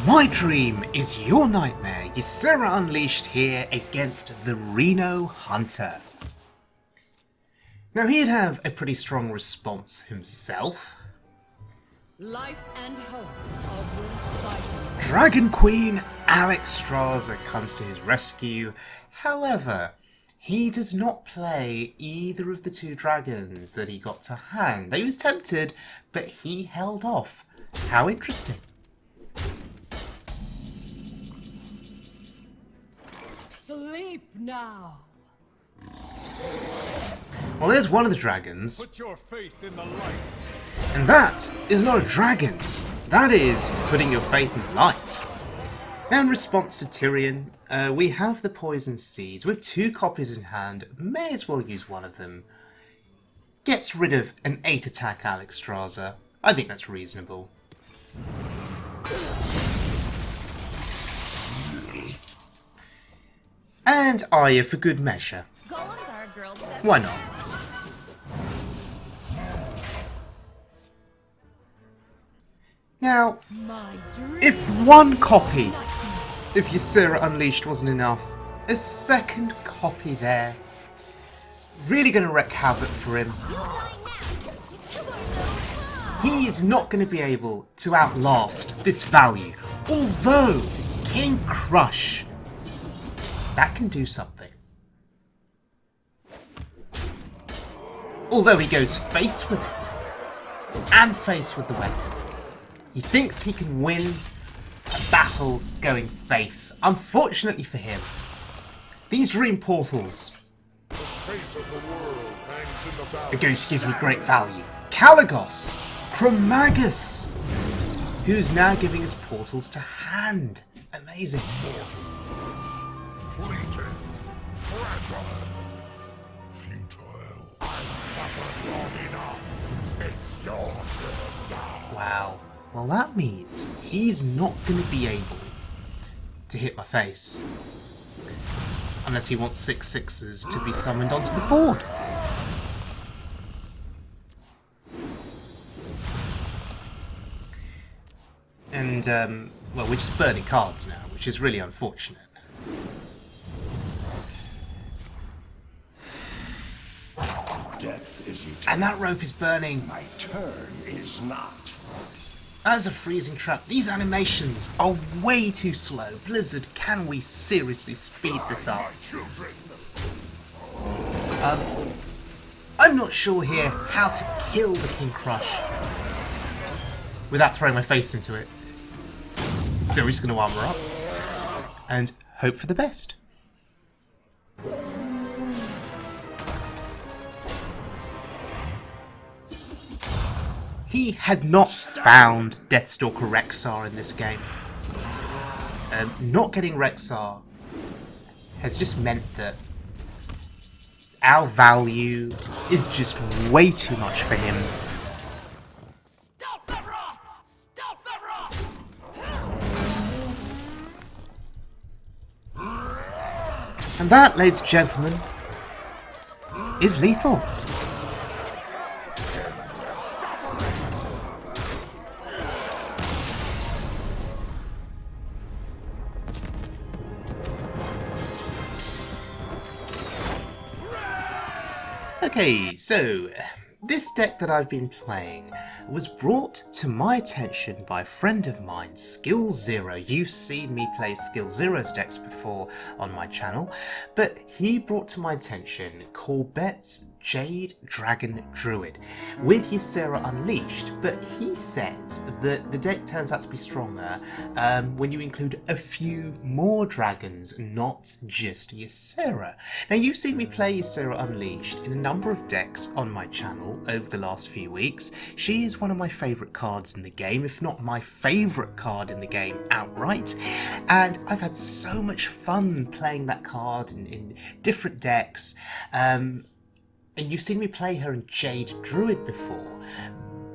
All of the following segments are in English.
My dream is your nightmare. yAuyJA Unleashed here against the Reno Hunter. Now he'd have a pretty strong response himself. Life and hope of Will fight. Dragon Queen Alexstrasza comes to his rescue. However, he does not play either of the two dragons that he got to hand. He was tempted, but he held off. How interesting. Sleep now. Well, there's one of the dragons. Put your faith in the light. And that is not a dragon. That is putting your faith in the light. Now in response to Tyrion, we have the poison seeds. With 2 copies in hand, may as well use one of them. Gets rid of an 8 attack Alexstrasza. I think that's reasonable. And yAuyJA for good measure. Golems are a girl's best. Why not? Now, My dream. if one copy of yAuyJA Unleashed wasn't enough, a second copy there, really going to wreak havoc for him. He is not going to be able to outlast this value, although King Crush, that can do something. Although he goes face with it, and face with the weapon. He thinks he can win a battle going face. Unfortunately for him, these dream portals The fate of the world hangs in the balance. are going to give me great value. Kalagos, Chromagus, who's now giving us portals to hand. Amazing. Fleeting, fragile, futile. I've suffered long enough. It's your turn now. Wow. Well, that means he's not going to be able to hit my face. Unless he wants 6/6s to be summoned onto the board. And, well, we're just burning cards now, which is really unfortunate. Death isn't. And that rope is burning. My turn is not. As a freezing trap, these animations are way too slow. Blizzard, can we seriously speed this up? My children. I'm not sure here how to kill the King Crush without throwing my face into it. So we're just going to armor up and hope for the best. He had not found Deathstalker Rexxar in this game. Not getting Rexxar has just meant that our value is just way too much for him. Stop the rot! Stop the rot! And that, ladies and gentlemen, is lethal. Okay, so this deck that I've been playing was brought to my attention by a friend of mine, Skill Zero. You've seen me play Skill Zero's decks before on my channel, but he brought to my attention Corbett's Jade Dragon Druid with yAuyJA Unleashed, but he says that the deck turns out to be stronger when you include a few more dragons, not just yAuyJA. Now, you've seen me play yAuyJA Unleashed in a number of decks on my channel over the last few weeks. She is one of my favourite cards in the game, if not my favourite card in the game outright, and I've had so much fun playing that card in different decks. And you've seen me play her in Jade Druid before,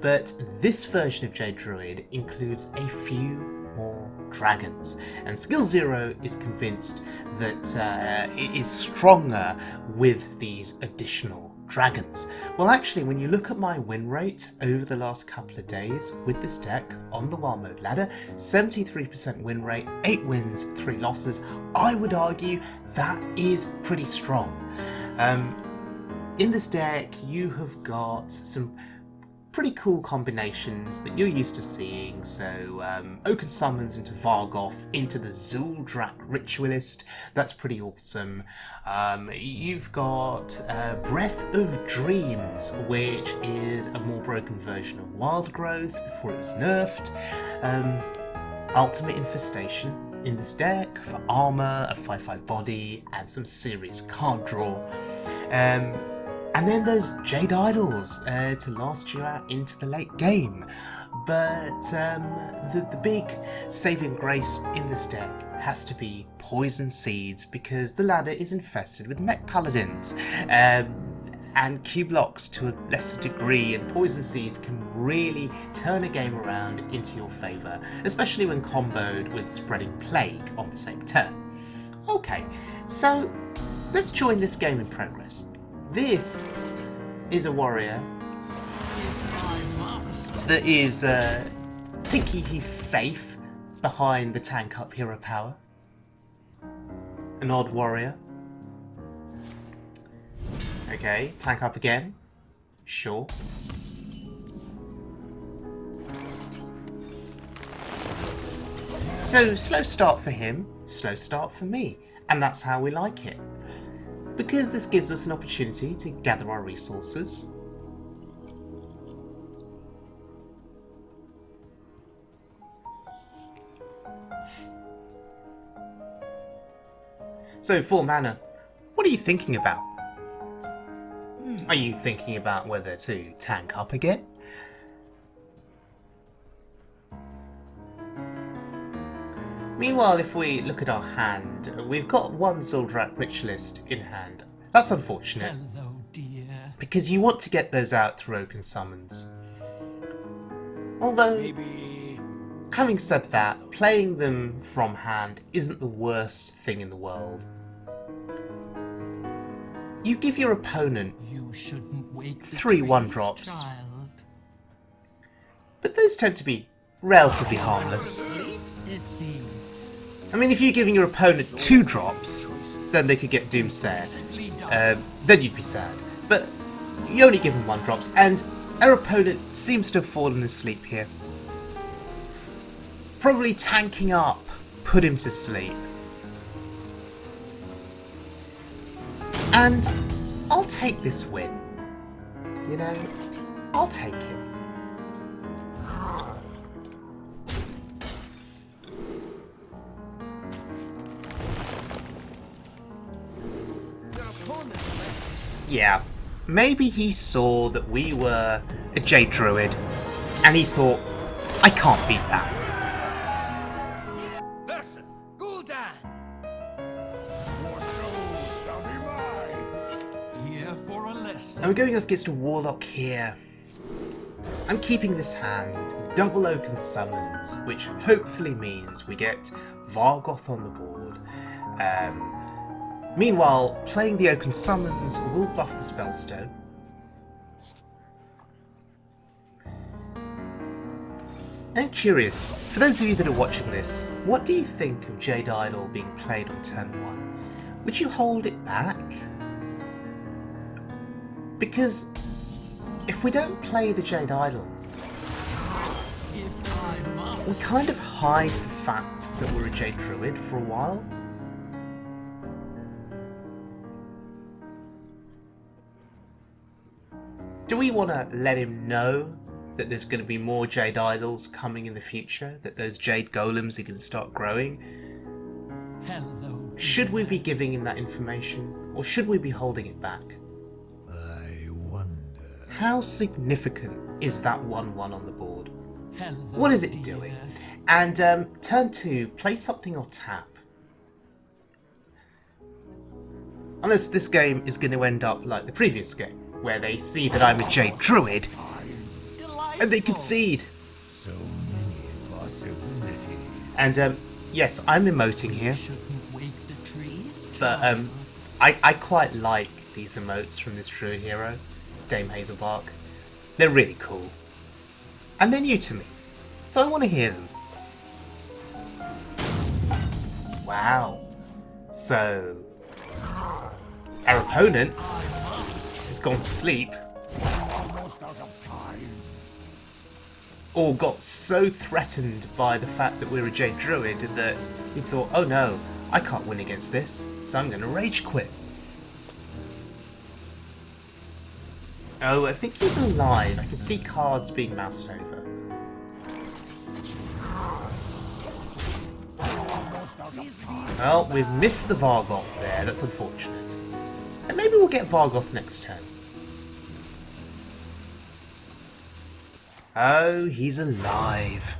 but this version of Jade Druid includes a few more dragons, and Skill Zero is convinced that it is stronger with these additional dragons. Well, actually, when you look at my win rate over the last couple of days with this deck on the wild mode ladder, 73% win rate, 8 wins, 3 losses, I would argue that is pretty strong. In this deck, you have got some pretty cool combinations that you're used to seeing. So Oaken Summons into Vargoth, into the Zuldrak Ritualist, that's pretty awesome. You've got Breath of Dreams, which is a more broken version of Wild Growth before it was nerfed. Ultimate Infestation in this deck for armor, a 5/5 body, and some serious card draw. And then those Jade Idols to last you out into the late game. But the big saving grace in this deck has to be Poison Seeds, because the ladder is infested with Mech Paladins and Cube Locks to a lesser degree, and Poison Seeds can really turn a game around into your favour, especially when comboed with Spreading Plague on the same turn. Okay, so let's join this game in progress. This is a warrior that is thinking he's safe behind the tank up hero power. An odd warrior. Okay, tank up again. Sure. So, slow start for him, slow start for me. And that's how we like it. Because this gives us an opportunity to gather our resources. So, 4 mana, what are you thinking about? Are you thinking about whether to tank up again? Meanwhile, if we look at our hand, we've got one Zuldrak Ritualist in hand. That's unfortunate. Hello, dear. Because you want to get those out through Oaken Summons. Although, having said that, playing them from hand isn't the worst thing in the world. You give your opponent You shouldn't wake the 3 trees, 1-drops. child. But those tend to be relatively harmless. It seems. I mean, if you're giving your opponent 2 drops, then they could get Doomsayer. Then you'd be sad. But you only give them 1 drops, and our opponent seems to have fallen asleep here. Probably tanking up put him to sleep. And I'll take this win. You know, I'll take it. Yeah, maybe he saw that we were a Jade Druid, and he thought, I can't beat that. Versus Gul'dan. Your soul shall be mine. Here for a lesson. And we're going up against a Warlock here. I'm keeping this hand, double Oaken Summons, which hopefully means we get Vargoth on the board. Meanwhile, playing the Oaken Summons will buff the Spellstone. I'm curious, for those of you that are watching this, what do you think of Jade Idol being played on turn 1? Would you hold it back? Because if we don't play the Jade Idol, If I must. we kind of hide the fact that we're a Jade Druid for a while. Do we want to let him know that there's going to be more Jade Idols coming in the future? That those Jade Golems are going to start growing? Hello. Should we be giving him that information? Or should we be holding it back? I wonder. How significant is that 1/1 on the board? Hello, What is it dear. doing? And turn 2, play something or tap. Unless this game is going to end up like the previous game, where they see that I'm a Jade Druid, and they concede. So many possibilities. And yes, I'm emoting here, Shouldn't wake the trees, but child. I quite like these emotes from this Druid hero, Dame Hazelbark. They're really cool. And they're new to me, so I want to hear them. Wow. So, our opponent has gone to sleep, Almost out of time. or got so threatened by the fact that we're a Jade Druid that he thought, oh no, I can't win against this, so I'm going to rage quit. Oh, I think he's alive. I can see cards being moused over. Well, we've missed the Vargoth there. That's unfortunate. And maybe we'll get Vargoth next turn. Oh, he's alive.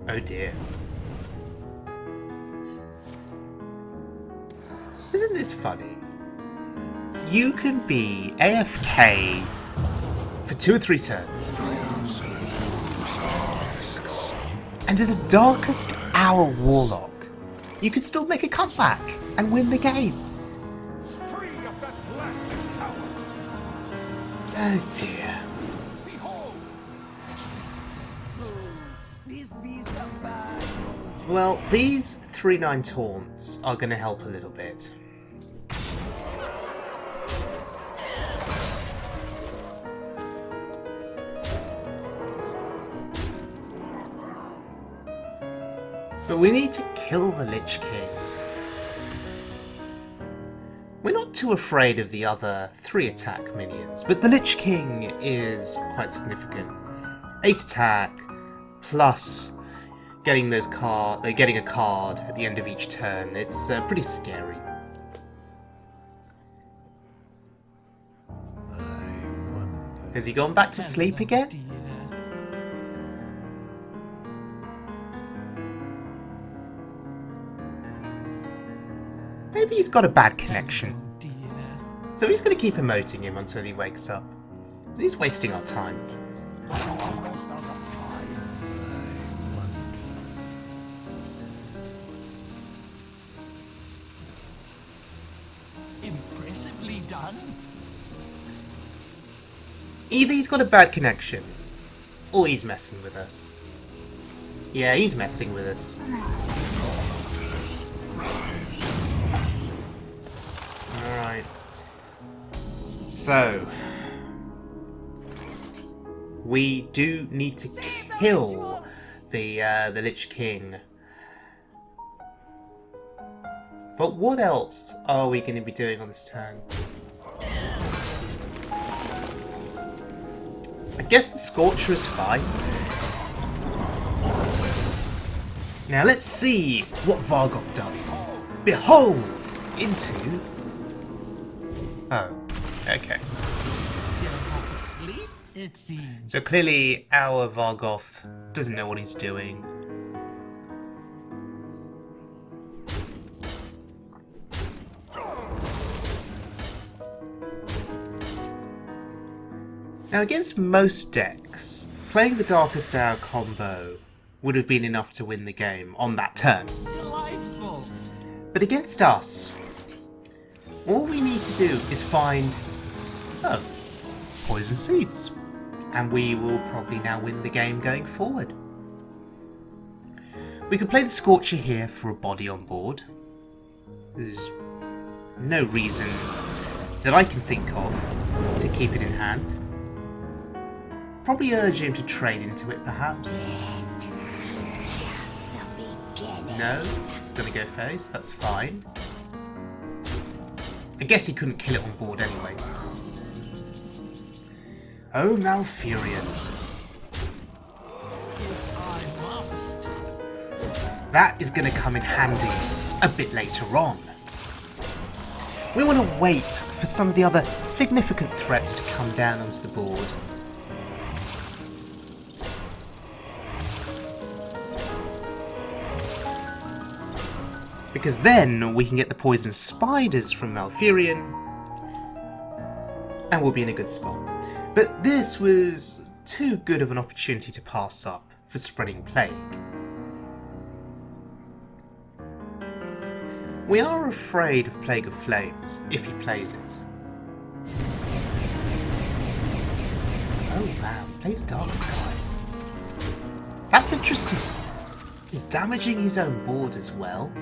Oh dear. Isn't this funny? You can be AFK for 2 or 3 turns. And as a darkest hour Warlock, you could still make a comeback and win the game. Free of that blasted tower. Oh dear. Behold. Well, these 3/9 taunts are going to help a little bit. But we need to kill the Lich King. We're not too afraid of the other 3 attack minions, but the Lich King is quite significant. 8 attack, plus getting those getting a card at the end of each turn. It's pretty scary. Has he gone back to sleep again? Maybe he's got a bad connection. So he's going to keep emoting him until he wakes up. He's wasting our time. Almost out of time. Impressively done. Either he's got a bad connection, or he's messing with us. Yeah, he's messing with us. Alright. So, we do need to kill the Lich King. But what else are we going to be doing on this turn? I guess the Scorcher is fine. Now let's see what Vargoth does. Behold! Into... Oh, okay. Still half asleep, it seems. So clearly our Vargoth doesn't know what he's doing. Now against most decks, playing the Darkest Hour combo would have been enough to win the game on that turn. Delightful. But against us, all we need to do is find, poison seeds. And we will probably now win the game going forward. We could play the Scorcher here for a body on board. There's no reason that I can think of to keep it in hand. Probably urge him to trade into it, perhaps. No, it's going to go face, that's fine. I guess he couldn't kill it on board anyway. Oh, Malfurion. If I must. That is going to come in handy a bit later on. We want to wait for some of the other significant threats to come down onto the board. Because then we can get the poison spiders from Malfurion and we'll be in a good spot. But this was too good of an opportunity to pass up for Spreading Plague. We are afraid of Plague of Flames if he plays it. Oh wow, he plays Dark Skies. That's interesting. He's damaging his own board as well.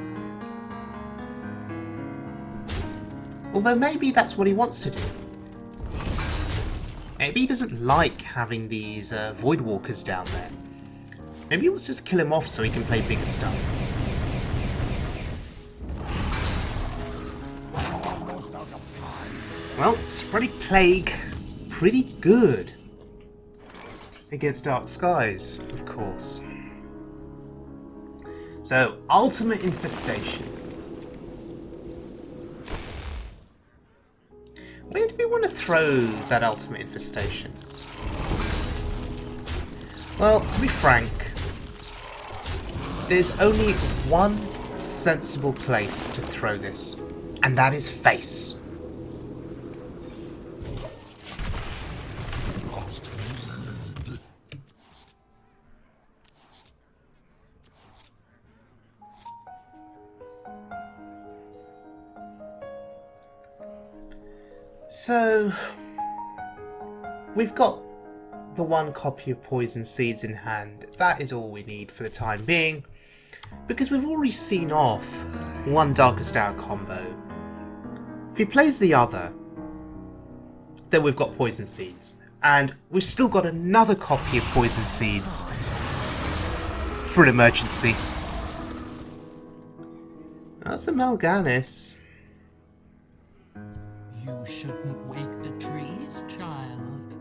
Although maybe that's what he wants to do. Maybe he doesn't like having these Voidwalkers down there. Maybe he wants to just kill him off so he can play bigger stuff. Well, Sporadic Plague, pretty good against Dark Skies, of course. So, Ultimate Infestation. Where do we want to throw that Ultimate Infestation? Well, to be frank, there's only one sensible place to throw this, and that is face. So, we've got the one copy of Poison Seeds in hand. That is all we need for the time being, because we've already seen off one Darkest Hour combo. If he plays the other, then we've got Poison Seeds, and we've still got another copy of Poison Seeds for an emergency. That's a Mal'Ganis. You shouldn't wake the trees, child.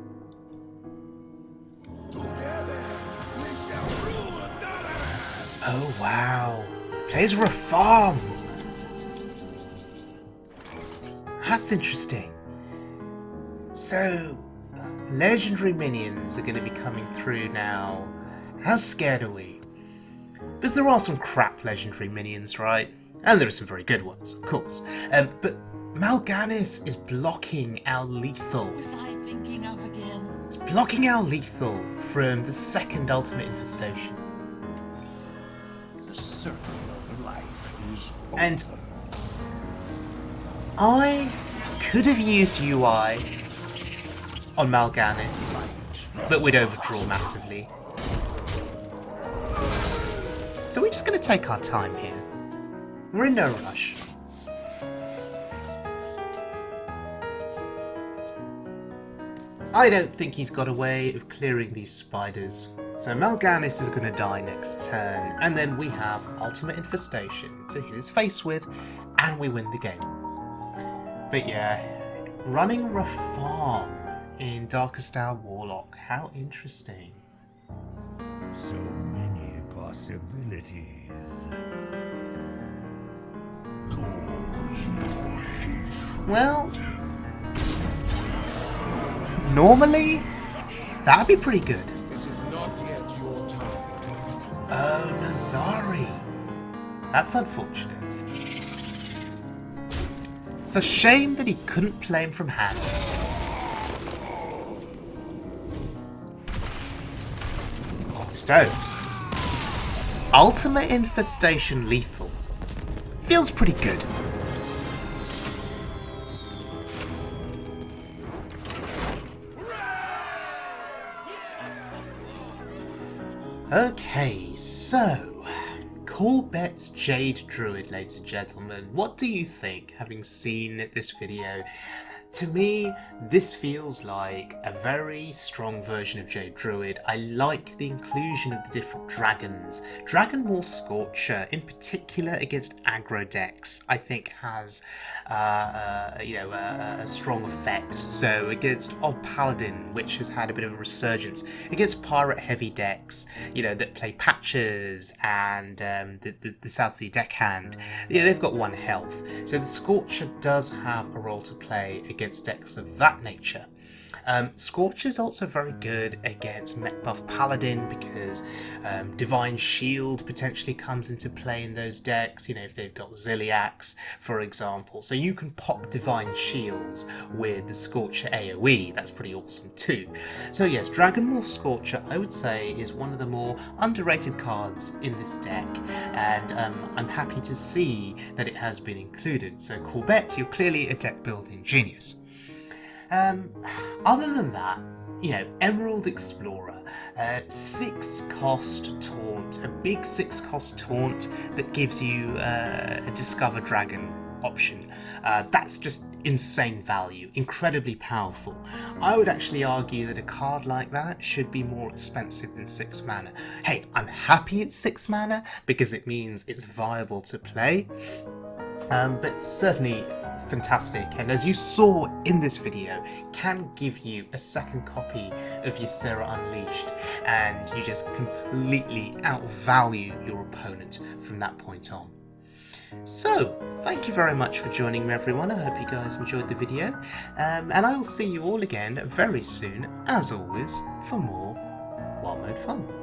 Together we shall rule Dalaran. Oh wow, plays Reform. That's interesting. So, legendary minions are going to be coming through now. How scared are we? Because there are some crap legendary minions, right? And there are some very good ones, of course. But Mal'Ganis is blocking our lethal. What was I thinking of again? It's blocking our lethal from the second Ultimate Infestation. The circle of life is over. And I could have used UI on Mal'Ganis, but we'd overdraw massively. So we're just going to take our time here. We're in no rush. I don't think he's got a way of clearing these spiders. So Mal'Ganis is going to die next turn, and then we have Ultimate Infestation to hit his face with, and we win the game. But yeah, running Reform in Darkest Hour Warlock, how interesting. So many possibilities. Well, normally, that'd be pretty good. This is not yet your time. Oh, Nazari. That's unfortunate. It's a shame that he couldn't play him from hand. So, Ultimate Infestation lethal. Feels pretty good. Okay, so Corbett's Jade Druid, ladies and gentlemen. What do you think, having seen this video? To me, this feels like a very strong version of Jade Druid. I like the inclusion of the different dragons. Dragon War Scorcher, in particular against aggro decks, I think has a strong effect. So against Odd Paladin, which has had a bit of a resurgence, against pirate heavy decks, that play patches and the South Sea deckhand, they've got 1 health. So the Scorcher does have a role to play against decks of that nature. Scorcher's also very good against Mech Buff Paladin because Divine Shield potentially comes into play in those decks, you know, if they've got Ziliax, for example. So you can pop Divine Shields with the Scorcher AoE, that's pretty awesome too. So yes, Dragonmorph Scorcher, I would say, is one of the more underrated cards in this deck, and I'm happy to see that it has been included. So Corbett, you're clearly a deck building genius. Other than that, you know, Emerald Explorer, 6 cost taunt, a big 6 cost taunt that gives you a Discover Dragon option. That's just insane value, incredibly powerful. I would actually argue that a card like that should be more expensive than 6 mana. Hey, I'm happy it's 6 mana because it means it's viable to play, but certainly fantastic, and as you saw in this video, can give you a second copy of Ysera Unleashed, and you just completely outvalue your opponent from that point on. So, thank you very much for joining me, everyone. I hope you guys enjoyed the video, and I will see you all again very soon, as always, for more Wild Mode fun.